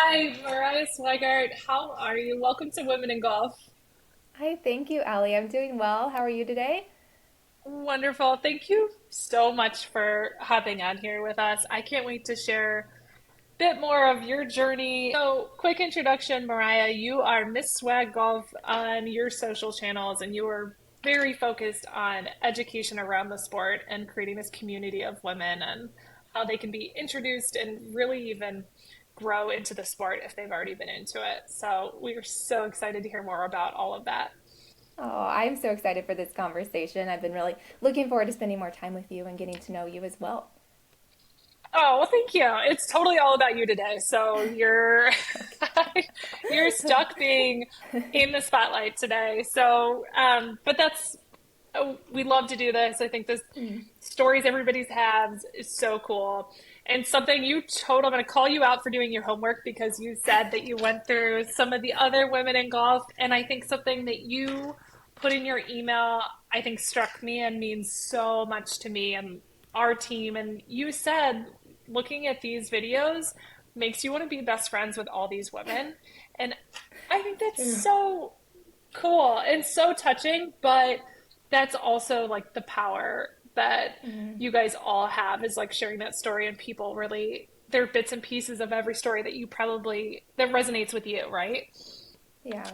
Hi, Mariah Swigart. How are you? Welcome to Women in Golf. Hi, thank you, Allie. I'm doing well. How are you today? Wonderful. Thank you so much for hopping on here with us. I can't wait to share a bit more of your journey. So, quick introduction, Mariah. You are Miss Swag Golf on your social channels, and you are very focused on education around the sport and creating this community of women and how they can be introduced and really even grow into the sport if they've already been into it. So, we are so excited to hear more about all of that. Oh, I'm so excited for this conversation. I've been really looking forward to spending more time with you and getting to know you as well. Oh, well, thank you. It's totally all about you today. So you're you're stuck being in the spotlight today. So, but that's we love to do this. I think this Mm. stories everybody's has is so cool. And something you told, I'm going to call you out for doing your homework because you said that you went through some of the other women in golf. And I think something that you put in your email, I think struck me and means so much to me and our team. And you said looking at these videos makes you want to be best friends with all these women. And I think It's that's true. so cool and so touching, but that's also like the power that Mm. you guys all have is like sharing that story and people really there are bits and pieces of every story that you probably that resonates with you, right? Yeah.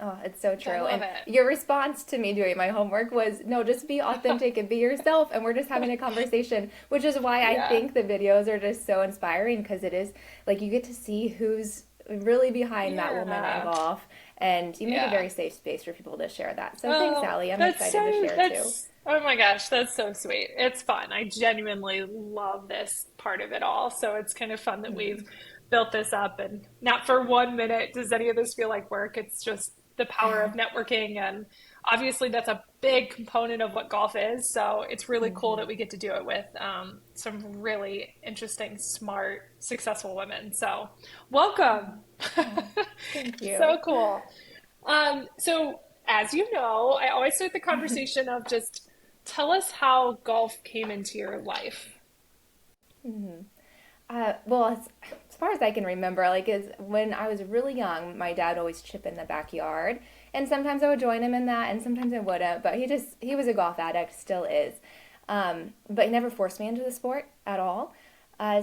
Oh, it's so I true. love And it. your response to me doing my homework was, no, just be authentic and be yourself. And we're just having a conversation, which is why I Yeah. think the videos are just so inspiring because it is like you get to see who's really behind that woman in Yeah. golf. And you make a Yeah. very safe space for people to share that. So thanks, Oh, Allie. I'm excited to share too. oh my gosh, that's so sweet. It's fun. I genuinely love this part of it all. So it's kind of fun that we've Mm. built this up and not for 1 minute does any of this feel like work. It's just the power of networking and obviously that's a big component of what golf is. So it's really cool that Hmm. we get to do it with some really interesting, smart, successful women. So welcome. Oh, thank So you. cool. So as you know, I always start the conversation of just tell us how golf came into your life. Mhm. Well, as far as I can remember, like is when I was really young, my dad would always chip in the backyard, and sometimes I would join him in that, and sometimes I wouldn't. But he was a golf addict, still is, but he never forced me into the sport at all.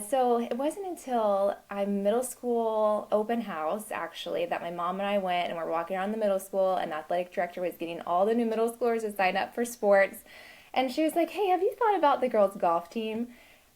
So it wasn't until I middle school open house actually that my mom and I went and we're walking around the middle school, and the athletic director was getting all the new middle schoolers to sign up for sports, and she was like, "Hey, have you thought about the girls' golf team?"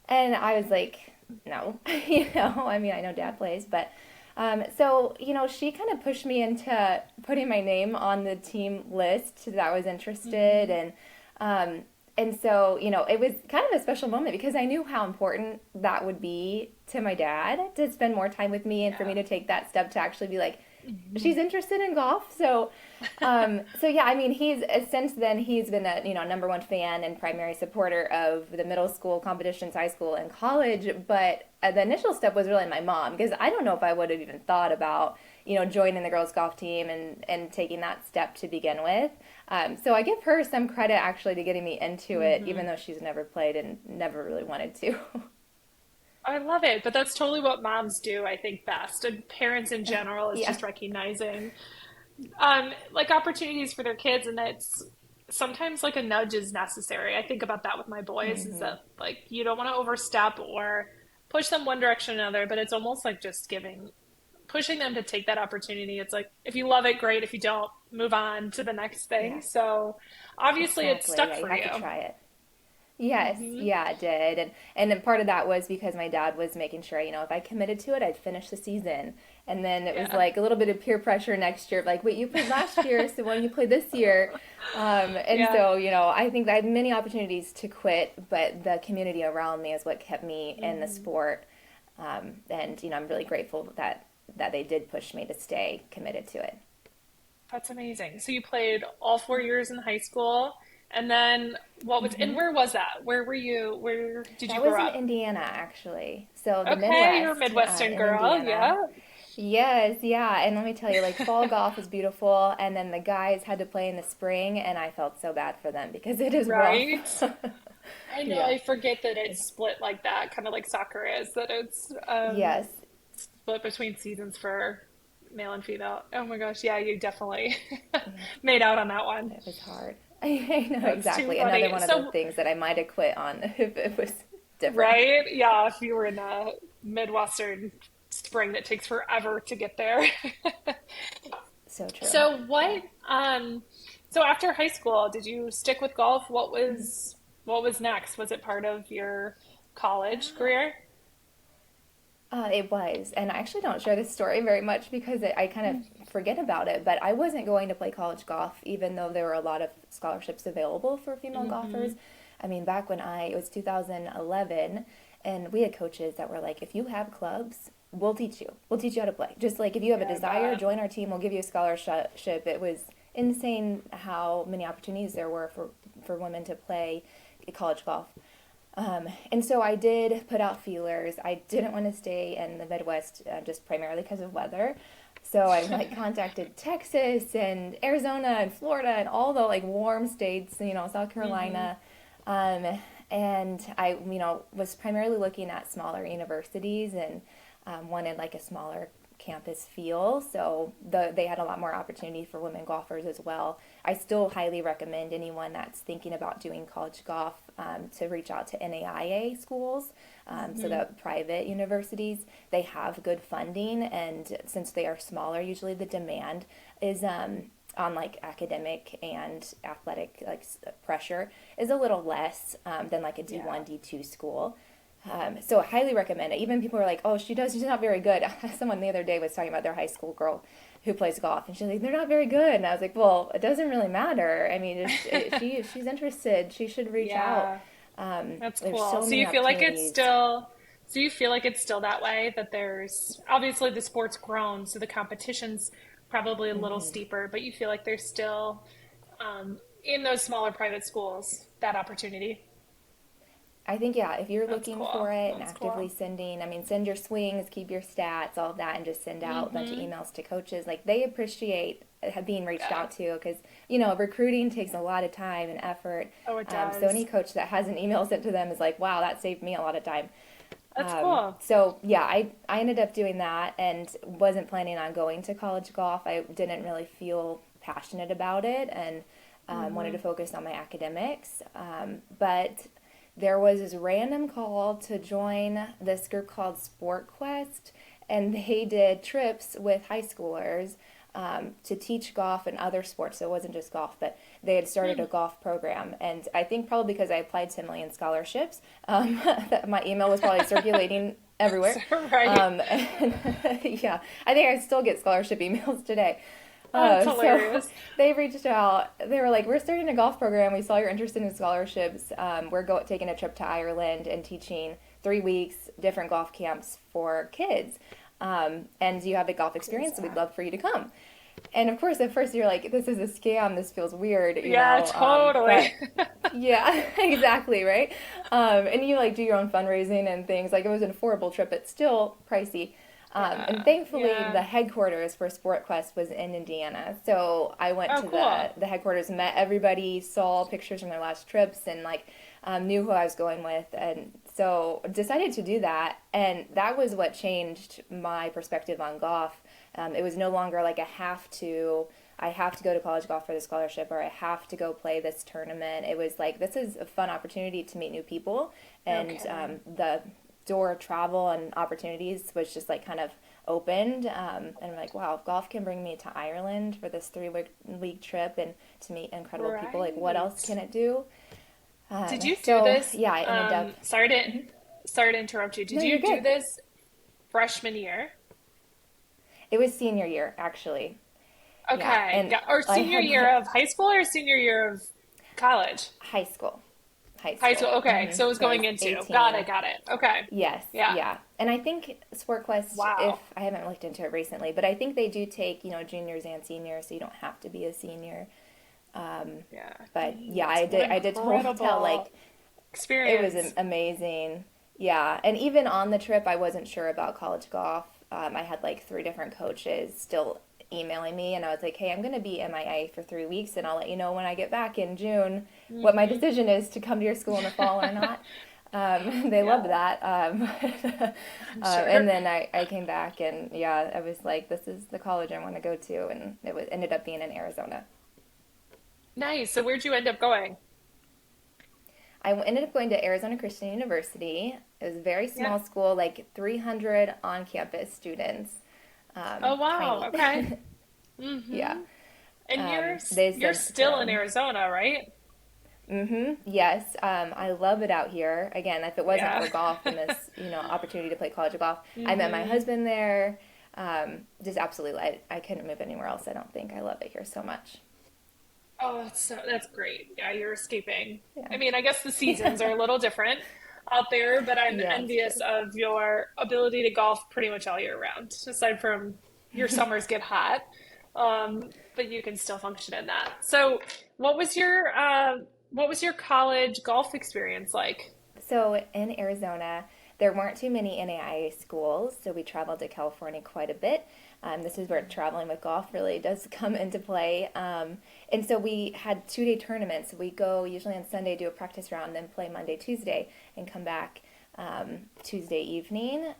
And I was like, no, I mean, I know dad plays, but she kind of pushed me into putting my name on the team list that I was interested Mhm. in. And it was kind of a special moment because I knew how important that would be to my dad to spend more time with me and for me Yeah. to take that step to actually be like, Mhm. she's interested in golf. So yeah, I mean, he's since then he's been a number one fan and primary supporter of the middle school competitions, high school, and college. But the initial step was really my mom because I don't know if I would have even thought about joining the girls golf team and taking that step to begin with. So I give her some credit actually to getting me into it, even Mhm. though she's never played and never really wanted to. I love it, but that's totally what moms do, I think, best. And parents in general is Yeah. just recognizing like opportunities for their kids and it's sometimes like a nudge is necessary. I think about that with my boys is Hmm. that like you don't want to overstep or push them one direction or another, but it's almost like just giving pushing them to take that opportunity. It's like if you love it, great. If you don't, move on to the next thing. Yeah. So obviously it Exactly. stuck Yeah, you for have to you. try it. Yes, Hmm. yeah, it did. And then part of that was because my dad was making sure, if I committed to it, I'd finish the season. And then it was Yeah. like a little bit of peer pressure next year, like, wait, you played last year, so why don't you play this year? And Yeah. so, I think I had many opportunities to quit, but the community around me is what kept me in the Hmm. sport. And I'm really grateful that they did push me to stay committed to it. That's amazing. So you played all 4 years in high school, and then what was and Hmm. where was that? Where were you? Where did you That was grow in up? Indiana, actually. So the Okay, you're a Midwest Midwestern in girl. Indiana. Yeah. Yes, yeah. And let me tell you, like fall golf is beautiful, and then the guys had to play in the spring, and I felt so bad for them because it is rough. Right. I know. Yeah. I forget that it's split like that, kind of like soccer is. That it's Yes. split between seasons for male and female. Oh my gosh, yeah, you definitely Yeah, made out on that one. it was hard. I know That's too exactly. Another funny. one of those So, things that I might have quit on if it was different. right? Yeah, if you were in the Midwestern spring that takes forever to get there. So true. So Yeah. what so after high school, did you stick with golf? What was next? Was it part of your college career? It was, and I actually don't share this story very much because I kind of forget about it. But I wasn't going to play college golf, even though there were a lot of scholarships available for female golfers. Hmm. I mean, back when it was 2011, and we had coaches that were like, if you have clubs, we'll teach you. We'll teach you how to play. Just like if you have a Yeah, I desire, bet. join our team. We'll give you a scholarship. It was insane how many opportunities there were for women to play college golf. And so I did put out feelers. I didn't want to stay in the Midwest just primarily because of weather. So I like contacted Texas and Arizona and Florida and all the like warm states, South Hmm. Carolina. Um, and I, was primarily looking at smaller universities and wanted like a smaller campus feel. So they had a lot more opportunity for women golfers as well. I still highly recommend anyone that's thinking about doing college golf to reach out to NAIA schools. So Hmm. the private universities, they have good funding, and since they are smaller, usually the demand is on like academic and athletic like pressure is a little less than like a Yeah. D1 D2 school. So I highly recommend it. Even people are like, "Oh, she's not very good." Someone the other day was talking about their high school girl who plays golf, and she's like, "They're not very good." And I was like, "Well, it doesn't really matter. I mean, if she's interested, she should reach out. Yeah, that's There's cool. so So many you feel like it's opportunities." still, so you feel like it's still that way, that there's obviously the sport's grown, so the competition's probably a little Hmm. steeper, but you feel like there's still in those smaller private schools that opportunity. I think, yeah, if you're That's looking cool. for it and That's actively cool. sending, I mean, send your swings, keep your stats, all of that, and just send out a bunch of Mm-hmm. emails to coaches. Like, they appreciate being reached Yeah. out to because, recruiting takes a lot of time and effort. Oh, it So any does. coach that has an email sent to them is like, wow, that saved me a lot of time. That's cool. So yeah, I ended up doing that and wasn't planning on going to college golf. I didn't really feel passionate about it and wanted to Mm-hmm. focus on my academics. But there was this random call to join this group called Sport Quest, and they did trips with high schoolers to teach golf and other sports. So it wasn't just golf, but they had started a golf program. And I think probably because I applied to a million scholarships, that my email was probably circulating everywhere. Right. And yeah, I think I still get scholarship emails today. Oh, that's So hilarious. they reached out. They were like, "We're starting a golf program. We saw you're interested in scholarships. We're taking a trip to Ireland and teaching 3 weeks different golf camps for kids. And you have a golf Cool is experience, so we'd that? love for you to come." And of course, at first you're like, "This is a scam. This feels weird, Yeah, totally. But yeah, exactly, right? And you like do your own fundraising and things. Like it was an affordable trip, but still pricey. And Yeah. thankfully, Yeah. the headquarters for SportQuest was in Indiana. So I went Oh, to cool. the headquarters, met everybody, saw pictures from their last trips, and like knew who I was going with. And so decided to do that. And that was what changed my perspective on golf. It was no longer like I have to go to college golf for the scholarship or I have to go play this tournament. It was like, this is a fun opportunity to meet new people. No And kidding. the door of travel and opportunities was just like kind of opened. And I'm like, wow, golf can bring me to Ireland for this three week trip and to meet incredible people. Like, what else Right. can it do? Did you do So, this? yeah, I ended up, Sorry to interrupt you. no, Did you're you do good. this freshman year? It was senior year, actually. Yeah. Okay. And Yeah. Or I senior had year of high school or senior year of college? high school. High High school. school. Okay. So it was So I going was into. Got 18. it. Got it. Okay. Yes, Yeah. yeah. And I think SportQuest, if Wow. I haven't looked into it recently, but I think they do take, juniors and seniors, so you don't have to be a senior. Yeah. But yeah, Neat. What I did totally tell incredible like it was experience. amazing. Yeah, and even on the trip, I wasn't sure about college golf. I had like three different coaches still emailing me, and I was like, "Hey, I'm going to be MIA for 3 weeks, and I'll let you know when I get back in June what my Hmm. decision is to come to your school in the fall or not." They loved Yeah, that. I'm And sure. then I came back and yeah, I was like, this is the college I want to go to, and ended up being in Arizona. Nice. So where'd you end up going? I ended up going to Arizona Christian University. It was a very Yeah. small school, like 300 on-campus students, Oh wow. tiny. Okay. Yeah. Mm-hmm. And They you're said, still in Arizona, right? yes, I love it out here. Again, if it wasn't Yeah. for golf and this, opportunity to play college golf, I met my Mm-hmm. husband there. Just absolutely, I couldn't move anywhere else. I don't think I love it here so much. Oh, that's great. Yeah, you're escaping. Yeah. I mean, I guess the seasons are Yeah. a little different out there, but I'm Yeah, it's envious true. of your ability to golf pretty much all year round, aside from your summers get hot. But you can still function in that. So, what was your what was your college golf experience like? So in Arizona, there weren't too many NAIA schools, so we traveled to California quite a bit. This is where traveling with golf really does come into play. And so we had 2 day tournaments. We go usually on Sunday, do a practice round, then play Monday, Tuesday, and come back Tuesday evening.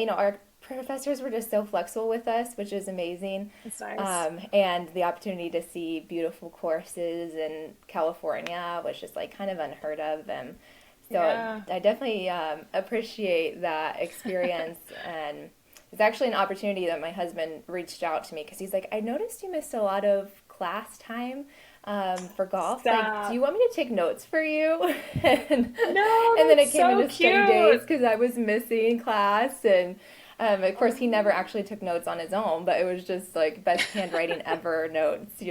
Our professors were just so flexible with us, which is amazing. It's nice. And the opportunity to see beautiful courses in California was just like kind of unheard of. So Yeah. I definitely appreciate that experience. And it's actually an opportunity that my husband reached out to me because he's like, I noticed you missed a lot of class time for golf. Like, do you Stop. want me to take notes for you? and, No, and then it that's came so into study days cute. because I was missing class. And of course, he never actually took notes on his own, but it was just like best handwriting ever notes.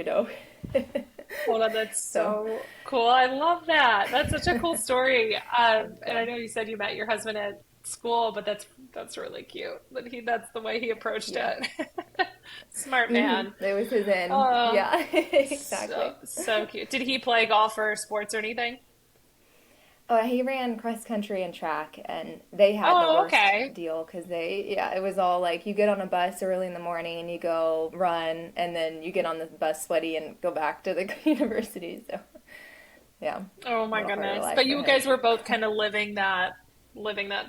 Hold on, that's So, so cool. I love that. That's such a cool story. And I know you said you met your husband at school, but that's really cute. That's the way he approached yeah. it. Smart man. It was his end. Oh, Yeah, so exactly. so cute. Did he play golf or sports or anything? Oh, he ran cross country and track, and they had the Oh, worst okay. deal because yeah, it was all like you get on a bus early in the morning and you go run, and then you get on the bus sweaty and go back to the university. So, yeah, Oh a my little harder goodness. life But for you him. guys were both kind of living that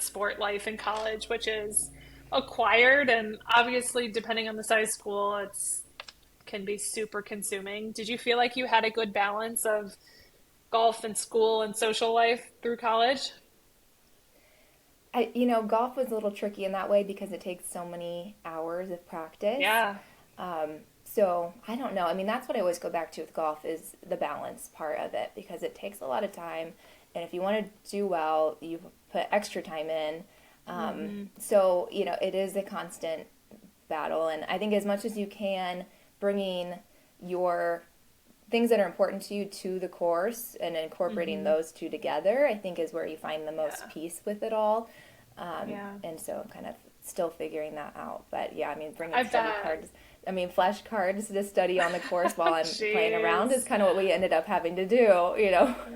sport life in college, which is acquired and obviously depending on the size school, it's can be super consuming. Did you feel like you had a good balance of golf and school and social life through college? Golf was a little tricky in that way because it takes so many hours of practice. Yeah. So I don't know. I mean, that's what I always go back to with golf is the balance part of it because it takes a lot of time, and if you want to do well, you put extra time in. Hmm. So it is a constant battle, and I think as much as you can, bringing your things that are important to you to the course and incorporating Hmm. those two together, I think is where you find the most Yeah. peace with it all. Yeah. And so I'm kind of still figuring that out. But yeah, I mean, bringing I study bet. cards, I mean, flashcards to study on the course while I'm playing around is Jeez. kind of what we ended up having to do.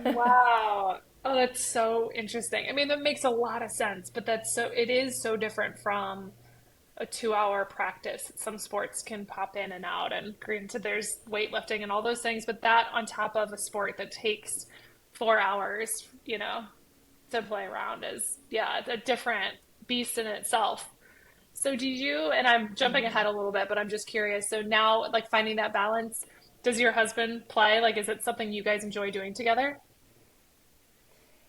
Wow. Oh, that's so interesting. I mean, that makes a lot of sense, but it is so different from a 2 hour practice. Some sports can pop in and out, and granted, there's weightlifting and all those things, but that on top of a sport that takes 4 hours, to play around is, yeah, a different beast in itself. So, and I'm jumping ahead a little bit, but I'm just curious. So now, like finding that balance, does your husband play? Like, is it something you guys enjoy doing together?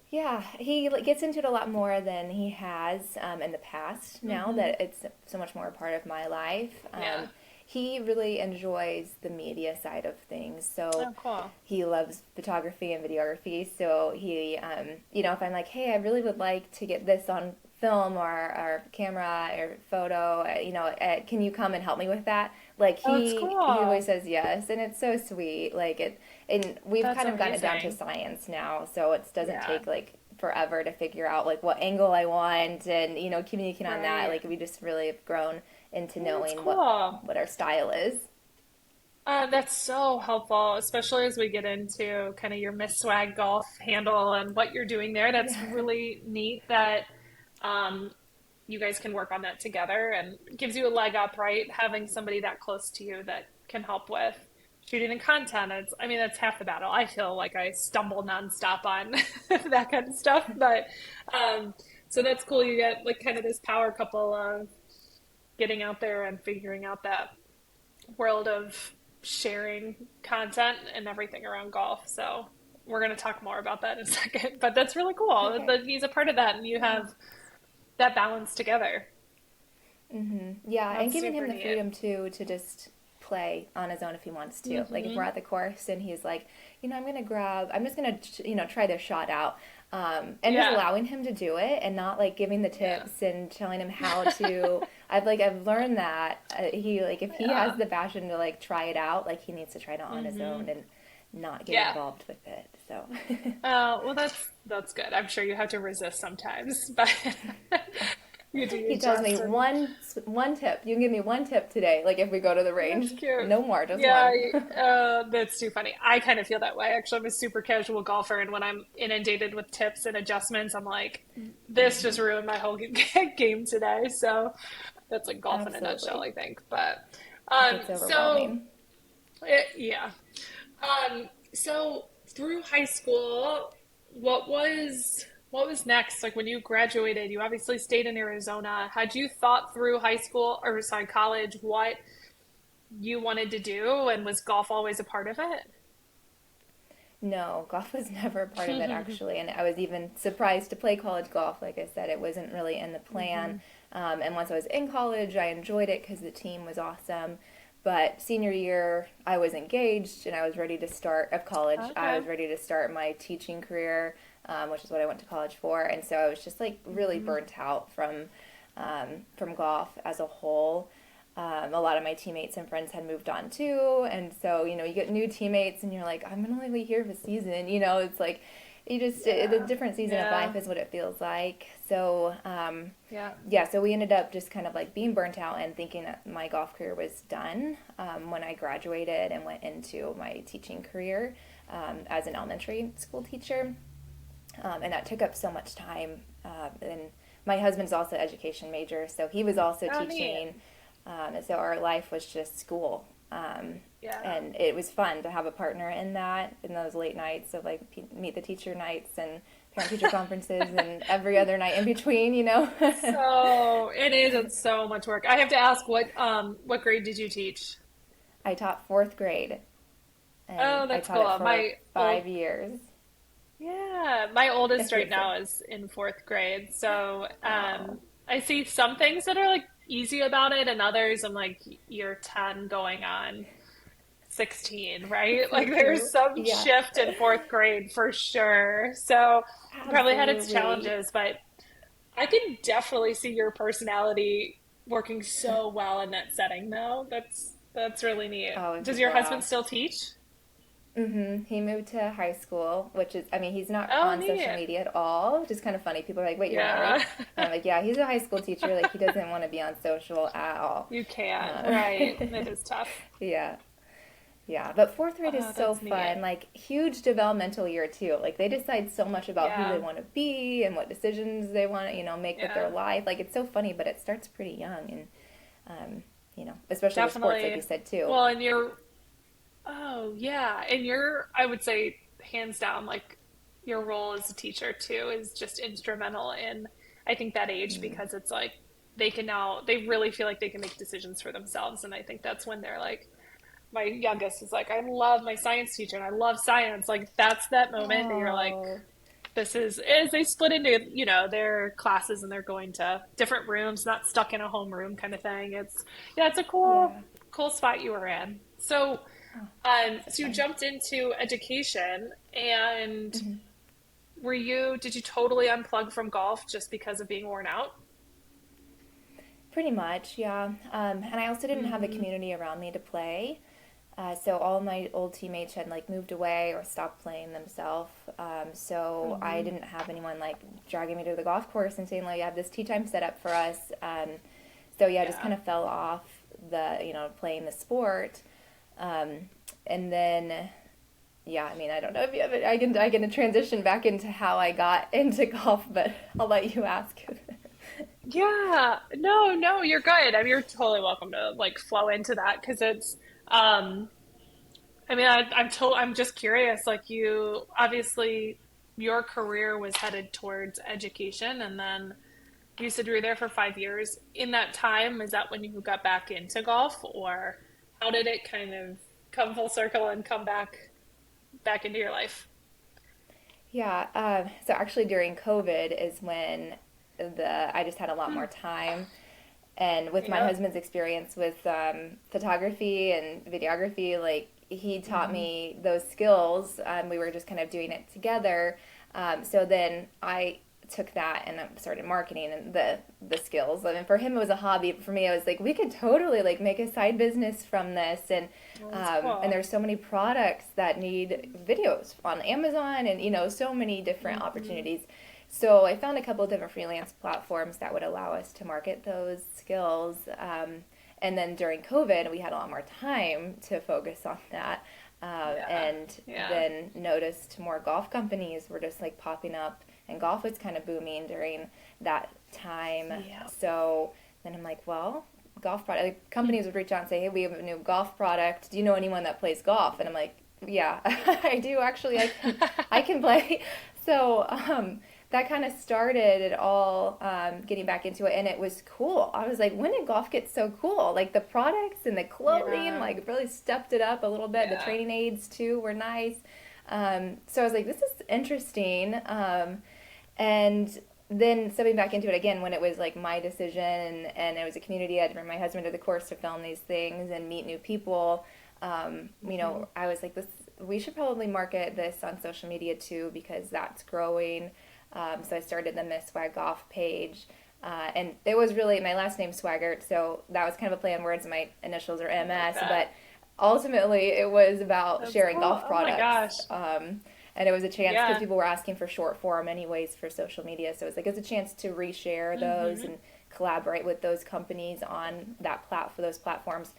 Yeah, he gets into it a lot more than he has in the past now Hmm. that it's so much more a part of my life. Yeah. He really enjoys the media side of things. So Oh, cool. he loves photography and videography. So if I'm like, hey, I really would like to get this on film or camera or photo, can you come and help me with that? Like Oh, that's he always cool. says yes, and it's so sweet. And we've That's kind of gotten it down to amazing. science now, so it doesn't Yeah. take like forever to figure out like what angle I want and communicating on that. Right. Like we just really have grown into Oh, that's knowing what cool. what our style is. That's so helpful, especially as we get into kind of your Miss Swag golf handle and what you're doing there. That's Yeah. really neat that um, you guys can work on that together and gives you a leg up, right? Having somebody that close to you that can help with shooting and content. I mean, that's half the battle. I feel like I stumble nonstop on that kind of stuff, but um, so that's cool. You get like kind of this power couple of getting out there and figuring out that world of sharing content and everything around golf. So we're going to talk more about that in a second, but that's really cool Okay. that he's a part of that and you Yeah. have that balance together. Yeah, and That's giving him super the neat. freedom too to just play on his own if he wants to. Like if we're Hmm. at the course and he's like, I'm just gonna, try this shot out, and just Yeah. allowing him to do it and not like giving the Yeah. tips and telling him how to. I've learned that he like if he has Yeah. the passion to like try it out, like he needs to try it out on his Hmm. own and not get Yeah. involved with it. So. Well, that's good. I'm sure you have to resist sometimes, but you do your He tells me best, and one tip. You can give me one tip today. Like if we go to the that's range, cute. no more, just Yeah, one. that's too funny. I kind of feel that way. Actually, I'm a super casual golfer, and when I'm inundated with tips and adjustments, I'm like, this just ruined my whole game today. So that's like golf in a nutshell, Absolutely, I think. But it gets so overwhelming. yeah. So through high school, what was next? Like when you graduated, you obviously stayed in Arizona. Had you thought through high school or sorry, college what you wanted to do, and was golf always a part of it? No, golf was never a part of it actually, and I was even surprised to play college golf. Like I said, it wasn't really in the plan. Hmm. And once I was in college, I enjoyed it because the team was awesome. But senior year, I was engaged and I was ready to start of college. I Okay. was ready to start my teaching career, which is what I went to college for. And so I was just like really Hmm. burnt out from golf as a whole. A lot of my teammates and friends had moved on too, and so you get new teammates, and you're like, I'm gonna only be here for a season. It's like you just the Yeah. different season of Yeah. life is what it feels like. So Yeah. yeah, so we ended up just kind of like being burnt out and thinking that my golf career was done when I graduated and went into my teaching career as an elementary school teacher, and that took up so much time. And my husband's also an education major, so he was also Oh, neat. teaching, and so our life was just school. Yeah. And it was fun to have a partner in that, in those late nights of like meet the teacher nights and parent teacher conferences and every other night in between. So it is. It's so much work. I have to ask, what grade did you teach? I taught fourth grade and Oh, I that's taught it cool. for My old 5 years. Yeah, my oldest right It's a, now is in fourth grade. So oh, I see some things that are like easy about it, and others I'm like, you're 10 going on 16, right? so Like there's true. some Yeah, shift in fourth grade for sure. So it probably had its absolutely. challenges, but I can definitely see your personality working so well in that setting, though. That's really neat. Oh, it's a Does your husband blast. still teach? He moved to high school, which is, I mean, he's not Oh, on social neat. media at all, which is kind of funny. People are like, wait, you're married? Yeah. And I'm like, yeah, he's a high school teacher. Like, he doesn't want to be on social at all. You can't, Uh, right. It is tough. yeah, yeah. But fourth grade is Oh, so that's neat. fun. Like, huge developmental year, too. Like, they decide so much about who they Yeah. want to be and what decisions they want to, make with their Yeah. life. Like, it's so funny, but it starts pretty young. And, especially with sports, like you Definitely. said, too. Well, and oh, yeah. And I would say, hands down, like your role as a teacher too is just instrumental in, I think, that age because it's like they really feel like they can make decisions for themselves. And I think that's when they're like, my youngest is like, I love my science teacher and I love science. Like, that's that moment that you're like, Oh, this is as they split into their classes and they're going to different rooms, not stuck in a homeroom kind of thing. It's a yeah. cool spot you were in. So Oh, so so you fun. jumped into education, and Mhm. did you totally unplug from golf just because of being worn out? Pretty much, yeah. And I also didn't have a Hmm. community around me to play. So all my old teammates had like moved away or stopped playing themselves. So I Hmm. didn't have anyone like dragging me to the golf course and saying like, "You have this tea time set up for us." So yeah, I just Yeah. kind of fell off the playing the sport. And then yeah, I mean I don't know if you have it. I can transition back into how I got into golf, but I'll let you ask. Yeah. No, no, you're good. I mean, you're totally welcome to like flow into that because it's um I mean, I'm just curious. Like you, obviously, your career was headed towards education, and then you said you were there for 5 years. In that time, is that when you got back into golf, or how did it kind of come full circle and come back into your life? Yeah, so actually during COVID is when I just had a lot more time. And with my Yep. husband's experience with photography and videography, like he taught Hmm. me those skills. We were just kind of doing it together. So then I took that and started marketing and the skills. I mean, for him it was a hobby. But for me, it was like we could totally like make a side business from this. Well, that's And cool. there's so many products that need videos on Amazon, and so many different Hmm. opportunities. So I found a couple of different freelance platforms that would allow us to market those skills. And then during COVID, we had a lot more time to focus on that. Yeah. And Yeah. then noticed more golf companies were just like popping up, and golf was kind of booming during that time. Yeah. So then I'm like, well, golf product like, companies would reach out and say, hey, we have a new golf product. Do you know anyone that plays golf? And I'm like, yeah, I do actually. I can play. So that kind of started it all, getting back into it, and it was cool. I was like, when did golf get so cool? Like the products and the clothing Yeah. like really stepped it up a little bit. The Yeah. training aids too were nice. So I was like, this is interesting. And then stepping back into it again when it was like my decision, and it was a community. I had to bring my husband to the course to film these things and meet new people. Hmm. I was like, this we should probably market this on social media too because that's growing. So I started the Miss Swag Golf page. And it was really my last name Swaggart, so that was kind of a play on words. My initials are I like MS, that. but ultimately it was about That's sharing cool. golf Oh my products. gosh. And it was a chance because Yeah. people were asking for short form anyways for social media, so it's a chance to reshare those Hmm. and collaborate with those companies on for those platforms.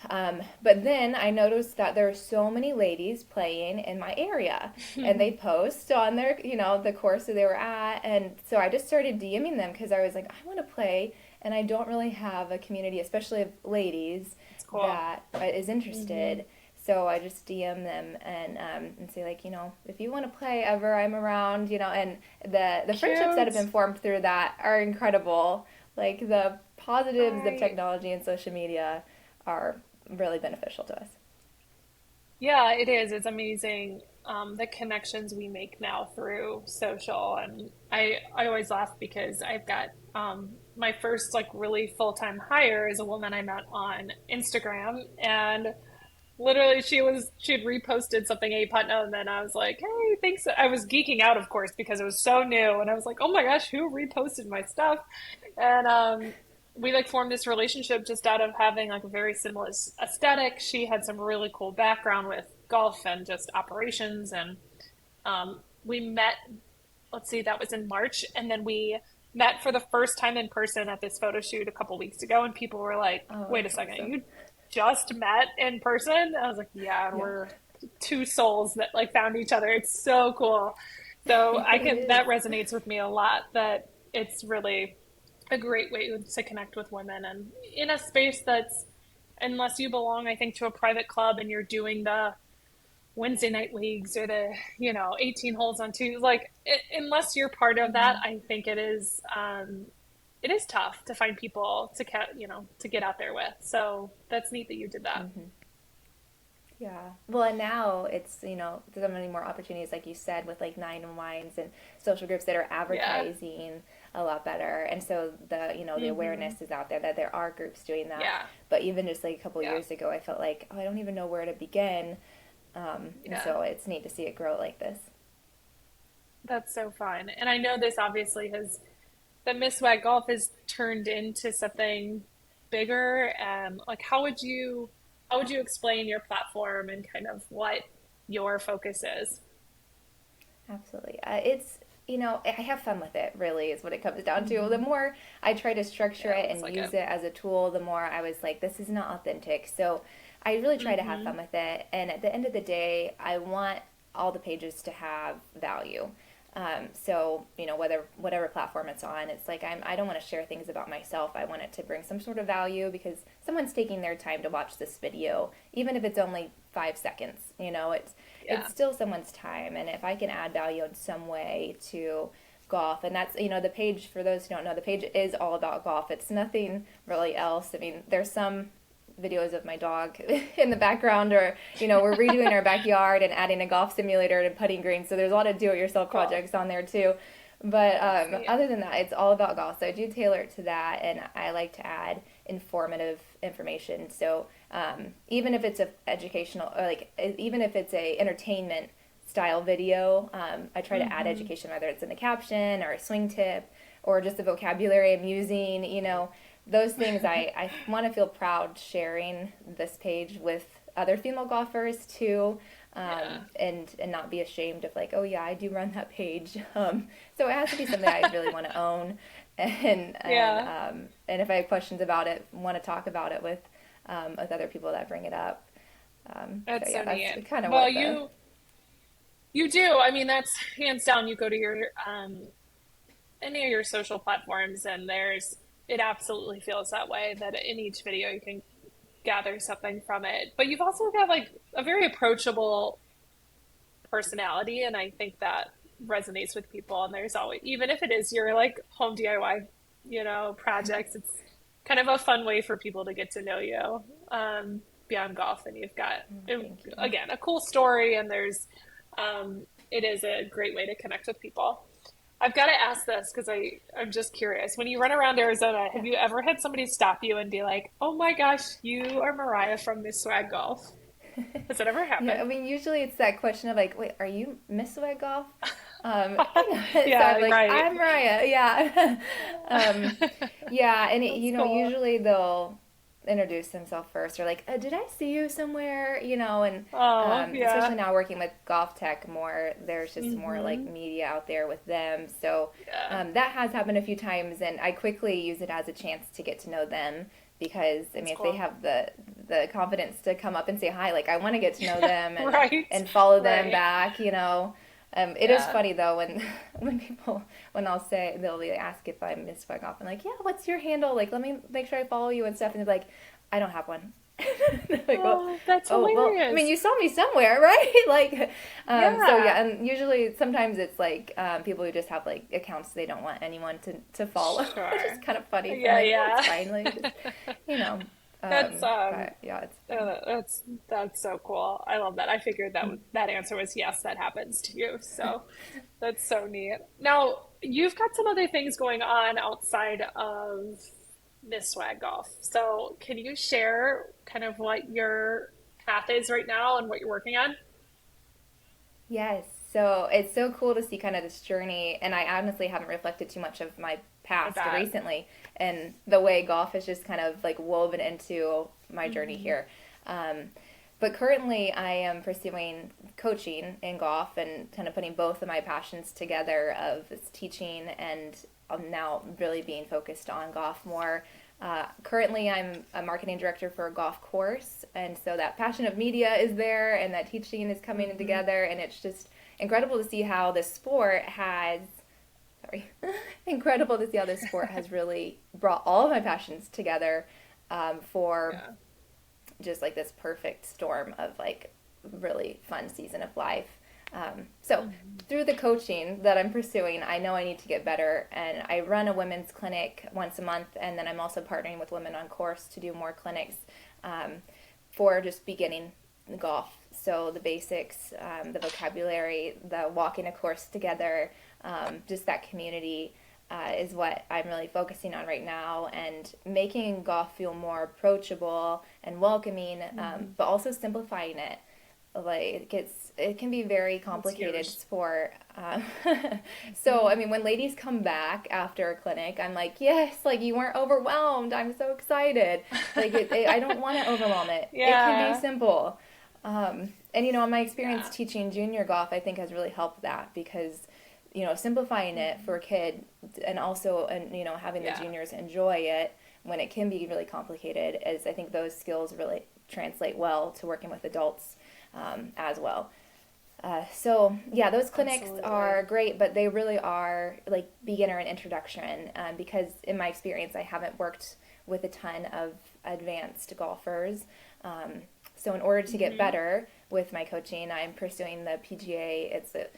But then I noticed that there are so many ladies playing in my area, and they post on the course that they were at, and so I just started DMing them because I was like, I want to play, and I don't really have a community, especially of ladies, That's cool. that is Hmm. interested. So I just DM them and say like, if you want to play ever, I'm around, and the friendships that have Cute. been formed through that are incredible. Like the positives of I technology and social media are really beneficial to us. Yeah, it is. It's amazing the connections we make now through social, and I always laugh because I've got my first like really full-time hire is a woman I met on Instagram, and literally she had reposted something A.PUTNAM, and I was like, hey, thanks. I was geeking out, of course, because it was so new, and I was like, oh my gosh, who reposted my stuff? And we like formed this relationship just out of having like a very similar aesthetic. She had some really cool background with golf and just operations, and we met. Let's see, that was in March, and then we met for the first time in person at this photo shoot a couple weeks ago, and people were like, Oh, "Wait a that's second, awesome. you just met in person?" I was like, "Yeah, and Yeah, we're two souls that like found each other. It's so cool." So I it can is. that resonates with me a lot. That it's really a great way to connect with women, and in a space that's unless you belong, I think, to a private club and you're doing the Wednesday night leagues or the 18 holes on two, like unless you're part of that, Hmm. I think it is tough to find people to get out there with. So that's neat that you did that. Hmm. Yeah. Well, and now it's, there's so many more opportunities, like you said, with like Nine and Wines and social groups that are Yeah. advertising a lot better. And so the Hmm. awareness is out there that there are groups doing that. Yeah. But even just like a couple Yeah. years ago, I felt like, oh, I don't even know where to begin. And Yeah. so it's neat to see it grow like this. That's so fun. And I know this obviously has that Miss Swag Golf has turned into something bigger. Like how would you explain your platform and kind of what your focus is? Absolutely. I have fun with it, really, is what it comes down to. The Hmm. more I try to structure Yeah, it it looks and like use it. it as a tool, the more I was like, this is not authentic. So I really try to have Hmm. fun with it. And at the end of the day, I want all the pages to have value. So, whatever platform it's on, it's like I don't want to share things about myself. I want it to bring some sort of value because someone's taking their time to watch this video, even if it's only 5 seconds. Yeah. It's still someone's time, and if I can add value in some way to golf, and that's the page, for those who don't know, the page is all about golf. It's nothing really else. I mean, there's some videos of my dog in the background, or we're redoing our backyard and adding a golf simulator and putting greens, so there's a lot of do-it-yourself Cool. projects on there too. But That's neat. other than that, it's all about golf, so I do tailor it to that, and I like to add informative information. So even if it's a educational, or like even if it's a entertainment style video, I try to add education, whether it's in the caption or a swing tip or just the vocabulary I'm using. Those things, I want to feel proud sharing this page with other female golfers too, Yeah. and not be ashamed of like, oh yeah, I do run that page. So it has to be something I really want to own, Yeah. and if I have questions about it, want to talk about it with other people that bring it up. So That's yeah, so neat. that's kind of Well, what the you do. I mean, that's hands down. You go to your any of your social platforms, and it absolutely feels that way. That in each video you can gather something from it. But you've also got like a very approachable personality, and I think that resonates with people. And there's always, even if it is your like home DIY, projects, it's kind of a fun way for people to get to know you beyond golf. And you've got, thank you. again, a cool story, and it is a great way to connect with people. I've got to ask this because I'm just curious. When you run around Arizona, Yeah. have you ever had somebody stop you and be like, "Oh my gosh, you are Mariah from Miss Swag Golf"? Has that ever Yeah, I happened? mean, usually it's that question of like, wait, are you Miss Swag Golf? So I'm Yeah, like, right. I'm Mariah, yeah. um, yeah, and That's cool. usually they'll introduce themselves first, or like, did I see you somewhere? And Oh, especially yeah. now working with Golf Tech more, there's just more like Mm-hmm. media out there with them. So Yeah. that has happened a few times, and I quickly use it as a chance to get to know them because I That's mean, if they cool. have the confidence to come up and say hi, like I want to get to know them Right. and follow them Right. back. It is Yeah. funny though when when I'll say, they'll be ask if I'm Miss Fuck Off. I'm like, yeah, what's your handle? Like, let me make sure I follow you and stuff. And they're like, I don't have one. They're like, well, Oh, that's oh well. I mean, hilarious. you saw me somewhere, right? Like, so Yeah. yeah. And usually, sometimes it's like people who just have like accounts they don't want anyone to follow, which is Sure. kind of funny. So I'm Yeah, like, oh, it's yeah. fine. Like, just, you know. That's But yeah, it's fun. that's so cool. I love that. I figured that answer was yes, that happens to you. So that's so neat. Now, you've got some other things going on outside of Miss Swag Golf. So, can you share kind of what your path is right now and what you're working on? Yes. So it's so cool to see kind of this journey. And I honestly haven't reflected too much of my I past bet. recently and the way golf is just kind of like woven into my journey Hmm. here. Um, but currently, I am pursuing coaching in golf and kind of putting both of my passions together of it's teaching and I'm now really being focused on golf more. Currently, I'm a marketing director for a golf course, and so that passion of media is there, and that teaching is coming in Hmm. together, and it's just incredible to see how this sport has. Sorry, incredible to see how this sport has really brought all of my passions together for Yeah. just like this perfect storm of like really fun season of life. So Hmm. through the coaching that I'm pursuing, I know I need to get better, and I run a women's clinic once a month, and then I'm also partnering with Women on Course to do more clinics um, for just beginning golf. So the basics, the vocabulary, the walking a course together, just that community is what I'm really focusing on right now, and making golf feel more approachable and welcoming, Hmm. but also simplifying it. Like it can be very That's complicated huge. sport. So I Hmm. mean, when ladies come back after a clinic, I'm like, yes, like you weren't overwhelmed. I'm so excited. Like I don't want to overwhelm it. It can be Yeah. simple. And my experience Yeah. teaching junior golf, I think, has really helped that because simplifying it for a kid, and also and having the Yeah. juniors enjoy it when it can be really complicated, is I think those skills really translate well to working with adults as well. So yeah, those clinics are Absolutely. great, but they really are like beginner and introduction, because in my experience, I haven't worked with a ton of advanced golfers. Um, so in order to get Hmm. better with my coaching, I'm pursuing the PGA. It's a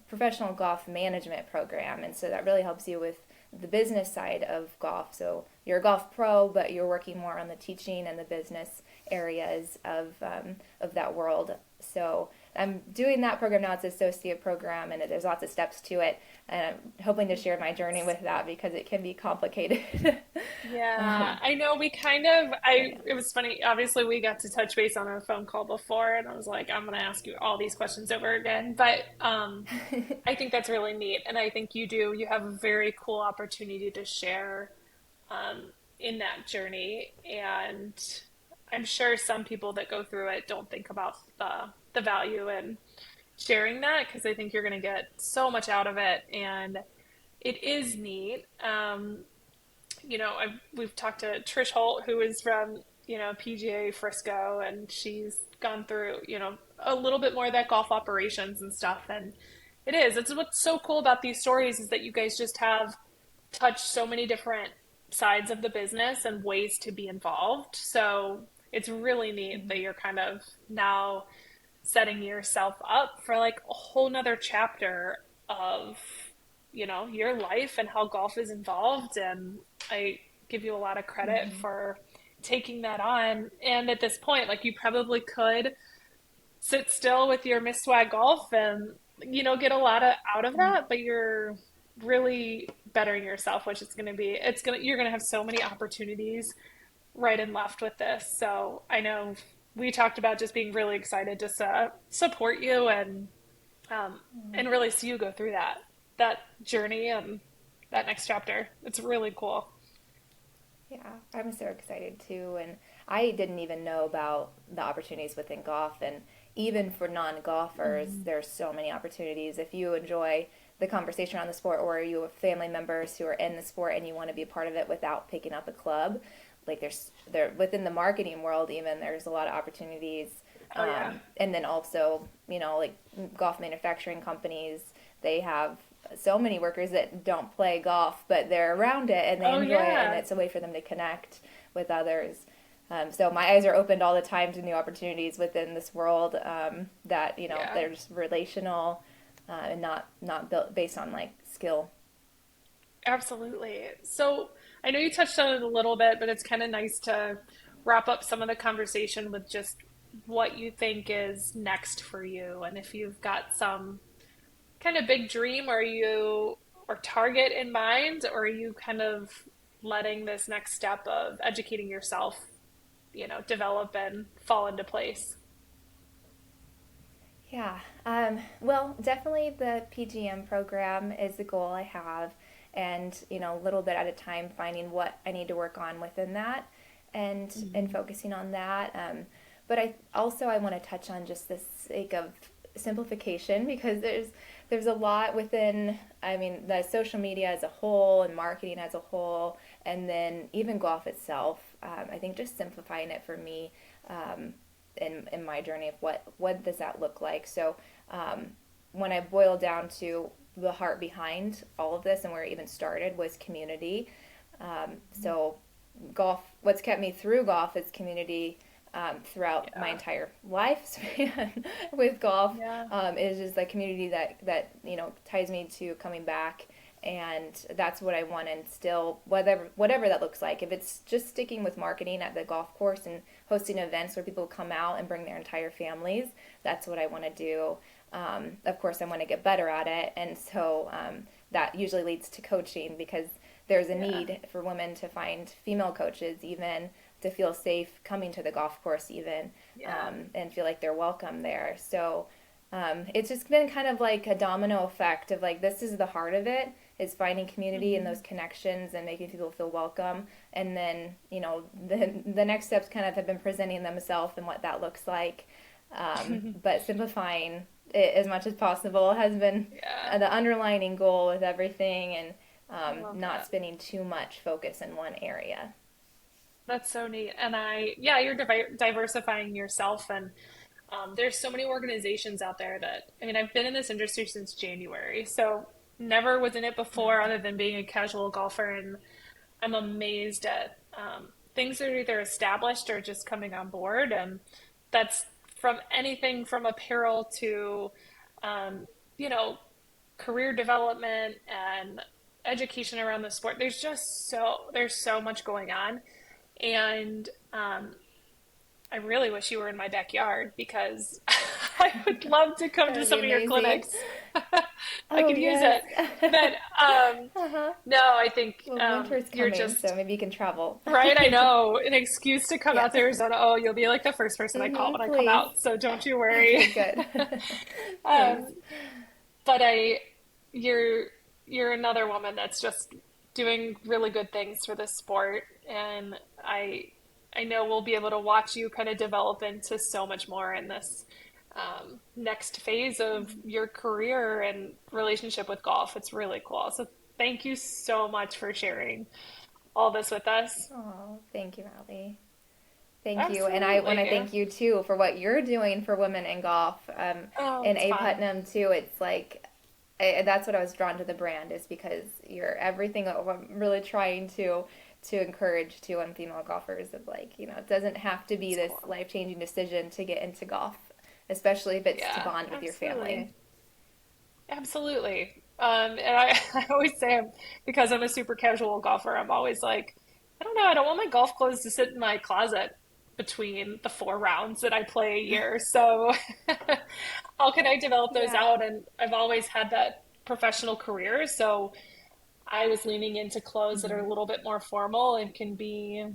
professional golf management program, and so that really helps you with the business side of golf. So you're a golf pro, but you're working more on the teaching and the business areas of that world. So I'm doing that program now. It's an associate program, and there's lots of steps to it. And I'm hoping to share my journey with that because it can be complicated. Yeah, um, I know we kind of, but it was funny. Obviously, we got to touch base on a phone call before, and I was like, I'm going to ask you all these questions over again. But yeah. I think that's really neat. And I think you have a very cool opportunity to share in that journey. And I'm sure some people that go through it don't think about the value in sharing that because I think you're going to get so much out of it. And it is neat. We've talked to Trish Holt, who is from, PGA Frisco, and she's gone through, a little bit more of that golf operations and stuff. And it's what's so cool about these stories is that you guys just have touched so many different sides of the business and ways to be involved. So it's really neat that you're kind of now setting yourself up for like a whole nother chapter of your life and how golf is involved. And I give you a lot of credit Mm-hmm. for taking that on. And at this point, like, you probably could sit still with your Miss Swag Golf and get a lot out of that, but you're really bettering yourself, which is going to be it's going to you're going to have so many opportunities right and left with this. So I know we talked about just being really excited to support you um, and really see you go through that journey and that next chapter. It's really cool. Yeah, I'm so excited too. And I didn't even know about the opportunities within golf. And even for non golfers, Mhm. there's so many opportunities. If you enjoy the conversation on the sport, or you have family members who are in the sport and you want to be a part of it without picking up a club, like there within the marketing world, even there's a lot of opportunities. Oh yeah. And then also, like golf manufacturing companies, they have so many workers that don't play golf, but they're around it and they Oh enjoy it, and yeah. it's a way for them to connect with others. So my eyes are opened all the time to new opportunities within this world, that Yeah. they're just relational, and not built based on like skill. Absolutely. So I know you touched on it a little bit, but it's kind of nice to wrap up some of the conversation with just what you think is next for you, and if you've got some kind of big dream or target in mind, or are you kind of letting this next step of educating yourself, develop and fall into place? Yeah. Well, definitely the PGM program is the goal I have, and a little bit at a time, finding what I need to work on within that, and Mhm. focusing on that. But I want to touch on just the sake of simplification, because there's a lot within. I mean, the social media as a whole and marketing as a whole, and then even golf itself. I think just simplifying it for me. In my journey of what does that look like. So when I boiled down to the heart behind all of this and where it even started was community. So golf, what's kept me through golf is community. Throughout my Yeah. entire lifespan with golf, Yeah. is just the community that ties me to coming back, and that's what I want to instill, whatever that looks like. If it's just sticking with marketing at the golf course and hosting events where people come out and bring their entire families, that's what I want to do. Of course, I want to get better at it, and so that usually leads to coaching, because there's a Yeah. need for women to find female coaches, even to feel safe coming to the golf course, even, Yeah. and feel like they're welcome there. So it's just been kind of like a domino effect of like, this is the heart of it, is finding community and those Hmm. connections and making people feel welcome. And then the next steps kind of have been presenting themselves and what that looks like. But simplifying it as much as possible has been Yeah. the underlining goal with everything, and I love not that. spending too much focus in one area. That's so neat. And yeah, you're diversifying yourself. And There's so many organizations out there that, I mean, I've been in this industry since January, so never was in it before other than being a casual golfer. And I'm amazed at things that are either established or just coming on board. And that's from anything from apparel to, um, you know, career development and education around the sport. There's so much going on. And I really wish you were in my backyard because I would love to come That to would be some of your amazing. clinics. I Oh, could use it. yes. But Uh-huh. no, I think Well, winter's you're coming, so just maybe you can travel. right. I know an excuse to come out Yes. to Arizona. Oh, you'll be like the first person I call when I come Please. out. So don't you worry. Okay, good. Thanks. um, but you're you're another woman that's just doing really good things for this sport, and I know we'll be able to watch you kind of develop into so much more in this next phase of your career and relationship with golf. It's really cool. So thank you so much for sharing all this with us. Oh, thank you, Allie. Thank you. And I want to Absolutely. thank you too for what you're doing for women in golf. Oh, In it's fun. A.PUTNAM too, it's like, that's what I was drawn to the brand is because you're everything that I'm really trying to encourage to on female golfers of like, it doesn't have to be It's this cool. life-changing decision to get into golf, especially if it's to Yeah, bond with your family. absolutely. Absolutely. And I always say because I'm a super casual golfer, I'm always like, I don't know, I don't want my golf clothes to sit in my closet between the 4 rounds that I play a year. So how can I develop those Yeah. out? And I've always had that professional career. So I was leaning into clothes that are Hmm. a little bit more formal and can be,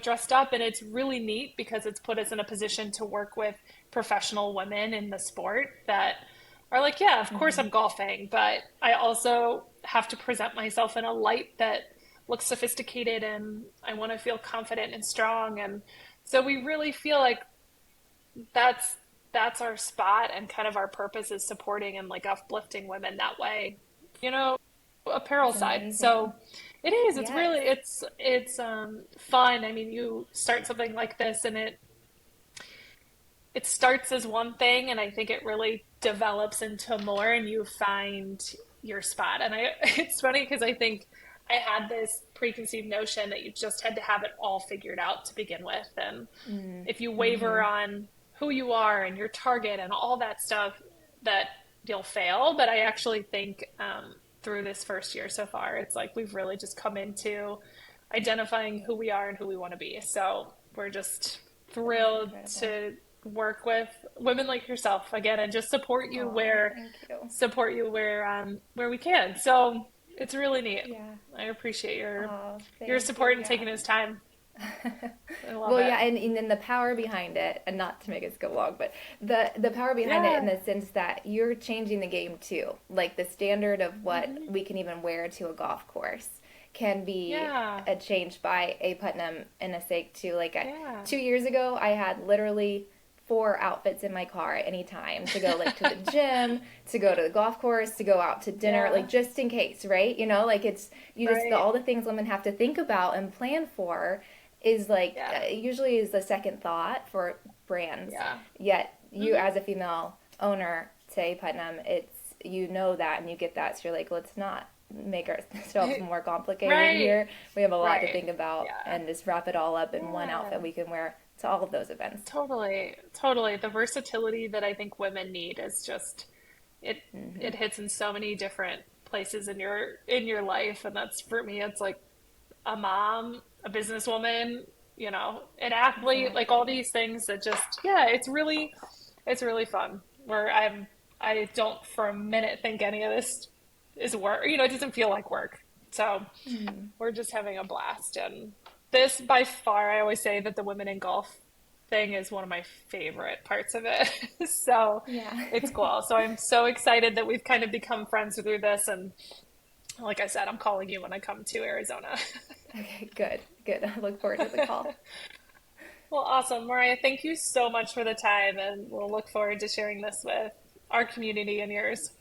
dressed up. And it's really neat because it's put us in a position to work with professional women in the sport that are like, yeah, of course Hmm. I'm golfing, but I also have to present myself in a light that looks sophisticated and I want to feel confident and strong. And so we really feel like that's that's our spot and kind of our purpose is supporting and like uplifting women that way. You know, apparel It's side. amazing. So it is. It's Yes. really it's fun. I mean, you start something like this and it starts as one thing and I think it really develops into more and you find your spot. And I it's funny because I think I had this preconceived notion that you just had to have it all figured out to begin with. And if you waver Mm-hmm. on who you are and your target and all that stuff, that you'll fail. But I actually think through this first year so far, it's like we've really just come into identifying who we are and who we want to be. So we're just That's thrilled incredible. to work with women like yourself again and just Oh, thank you. support you where we can. So it's really neat. Yeah. I appreciate Oh, your thank you. support and Yeah. taking this time. I love Well, it. yeah, and then the power behind it, and not to make us go long, but the power behind it in Yeah. the sense that you're changing the game too. Like the standard of what Hmm. we can even wear to a golf course can be Yeah. a change by A.PUTNAM in a sake to like 2 years Yeah. ago I had literally four outfits in my car at any time to go like to the gym, to go to the golf course, to go out to dinner, like Yeah. just in case, right? Like it's you just Right. all the things women have to think about and plan for is like Yeah. usually is the second thought for brands. Yeah. Yet you Hmm. as a female owner, say Putnam, it's that and you get that. So you're like, let's not make ourselves more complicated Right. here. We have a lot to Right. think about Yeah. and just wrap it all up in one outfit Yeah. we can wear to all of those events. Totally. Totally. The versatility that I think women need is just it Hmm. it hits in so many different places in your life, and that's for me it's like a mom, a businesswoman, an athlete, like all Exactly. these things that just, yeah, it's really fun. Where I don't for a minute think any of this is work. It doesn't feel like work. So Hmm. we're just having a blast. And this, by far, I always say that the women in golf thing is one of my favorite parts of it. So Yeah. it's cool. So I'm so excited that we've kind of become friends through this. And like I said, I'm calling you when I come to Arizona. Okay, good. Good. I look forward to the call. Well, awesome. Mariah, thank you so much for the time, and we'll look forward to sharing this with our community and yours.